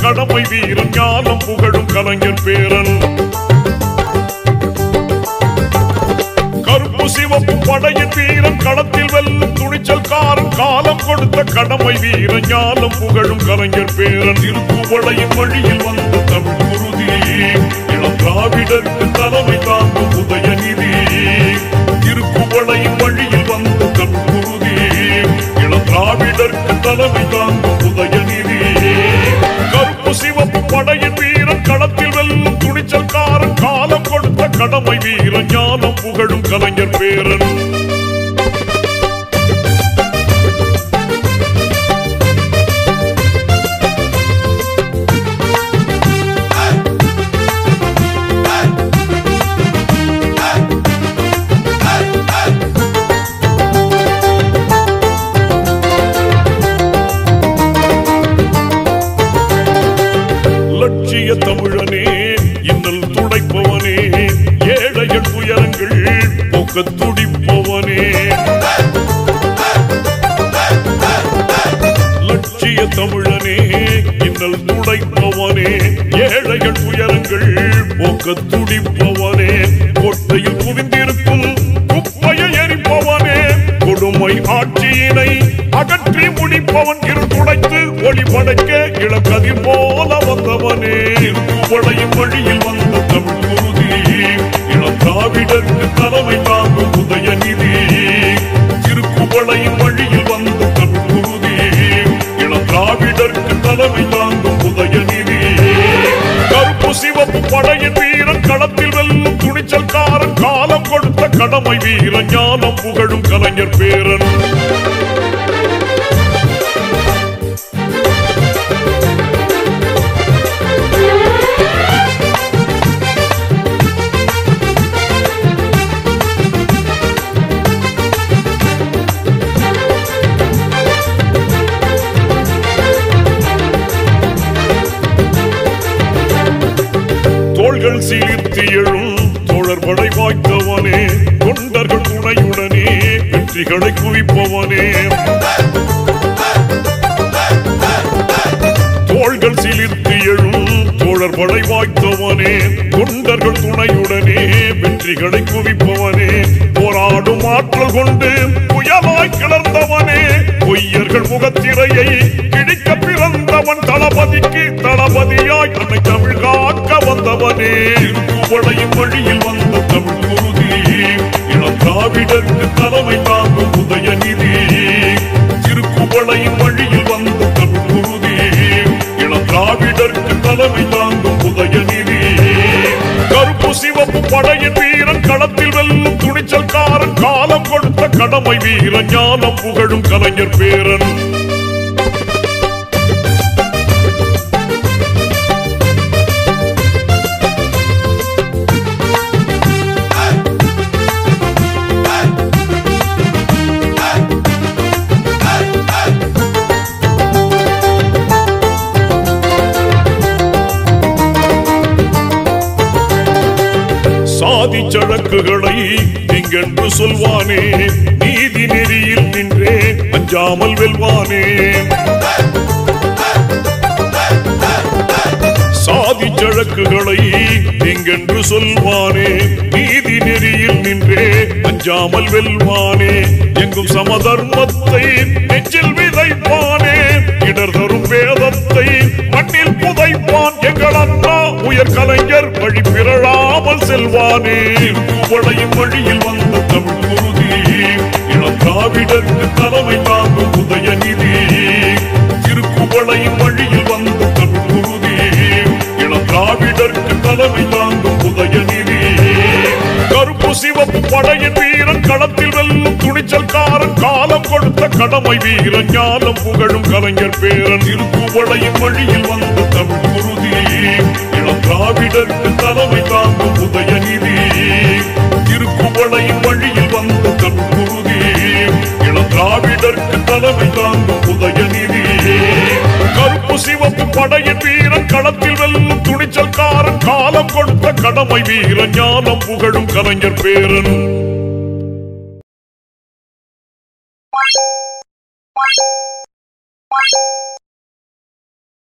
கடமை வீரன் ஞானம் புகழும் கலைஞர் பேரன். கருப்பு சிவப்பு படையின் வீரன் களத்தில் வெல்லும் துணிச்சல்காரன் காலம் கொடுத்த கடமை வீரன் ஞானம் புகழும் கலைஞர் பேரன். திருக்குவளையின் வழியில் வந்த தமிழ் குருதி இளம் திராவிடருக்கு தலைமை தாங்கும் உதயநிதி. திருக்குவளையின் வழியில் வந்த தமிழ் குருதி இளம் திராவிடருக்கு தலைமை தாங்கும் உதயநிதி. கருப்பு சிவப்பு படையின் வீரன் களத்தில் வெல்லும் துணிச்சல்காரன் காலம் கொடுத்த கடமை வீரன் ஞானம் புகழும் கலைஞர் பேரன். லட்சிய தமிழனே இன்னல் துடைப்பவனே ஏழைகள் துயரங்கள் போக்க துடிப்பவனே. லட்சிய தமிழனே இன்னல் துடைப்பவனே ஏழைகள் துயரங்கள் போக்க துடிப்பவனே. கோட்டையில் குவிந்திருக்கும் குப்பையை எரிப்பவனே கொடுமை ஆட்சியினை அகற்றி முடிப்பவன். இருந்துடைத்து ஒளி படைக்க இளக்கதிர் போல வந்தவனே. திருக்குவளையின் வழியில் வந்த தமிழ் குருதி இளம் திராவிடருக்கு தலைமை தாங்கும் உதயநிதி. திருக்குவளையின் வழியில் வந்த தமிழ் குருதி இளம் திராவிடருக்கு தலைமை தாங்கும் உதயநிதி. கருப்பு சிவப்பு படையின் வீரன் களத்தில் வெல்லும் துணிச்சல்காரன் காலம் கொடுத்த கடமை வீரன் ஞானம் புகழும் கலைஞர் பேரன். தோள்கள் சீர்த்தி எழும் தோழர் படை வாய்த்தவனே தொண்டர்கள் துணையுடனே வெற்றிகளை குவிப்பவனே. தோள்கள் சீர்த்தி எழும் தோழர் படை வாய்த்தவனே தொண்டர்கள் துணையுடனே வெற்றிகளை குவிப்பவனே. போராடும் ஆற்றல் கொண்டு புயலாய் கிளர்ந்தவனே பொய்யர்கள் முகத்திரையை கிழிக்க பிறந்தவன். தளபதிக்கு தளபதியாய் தன்னை தமிழ் காக்க வந்தவனே. திருக்குவளையின் வழியில் வந்த தமிழ் குருதி இளம் திராவிடருக்கு தலைமை தாங்கும் உதயநிதி. திருக்குவளையின் வழியில் வந்த தமிழ் குருதி இளம் திராவிடருக்கு தலைமை தாங்கும் உதயநிதி. கருப்பு சிவப்பு படையின் வீரன் களத்தில் வெல்லும் துணிச்சல்காரன் காலம் கொடுத்த கடமை வீரன் ஞானம் புகழும் கலைஞர் பேரன். சாதி சழக்குகளை திங்கென்று சொல்வானே நீதி நெறியில் நின்றே அஞ்சாமல் வெல்வானே. சாதி சழக்குகளை திங்கென்று சொல்வானே நீதி நெறியில் நின்றே அஞ்சாமல் வெல்வானே. எங்கும் சமதர்மத்தை நெஞ்சில் விதைப்பானே இடர் தரும் வேதத்தை மண்ணில் புதைப்பான். எங்கள் அண்ணா உயர் கலைஞர் வழி பிறழாமல் செல்வானே. திருக்குவளையின் வழியில் வந்த தமிழ் குருதி இளம் திராவிடருக்கு தலைமை தாங்கும் உதயநிதி. திருக்குவளையின் வழியில் வந்த தமிழ் குருதி இளம் திராவிடருக்கு தலைமை தாங்கும் உதயநிதி. கருப்பு சிவப்பு படையின் வீரன் களத்தில் வெல்லும் துணிச்சல்காரன் காலம் கொடுத்த கடமை வீரன் ஞானம் புகழும் கலைஞர் பேரன். திருக்குவளையின் வழியில் வந்த தமிழ் குருதி இளம் திராவிடருக்கு தலைமை தாங்கும் உதயநிதி. திருக்குவளையின் வழியில் வந்த தமிழ் குருதி இளம் திராவிடருக்கு தலைமை தாங்கும் உதயநிதி. கருப்பு சிவப்பு படையின் வீரன் களத்தில் வெல்லும் துணிச்சல்காரன் காலம் கொடுத்த கடமை வீரன் ஞானம் புகழும் கலைஞர் பேரன்.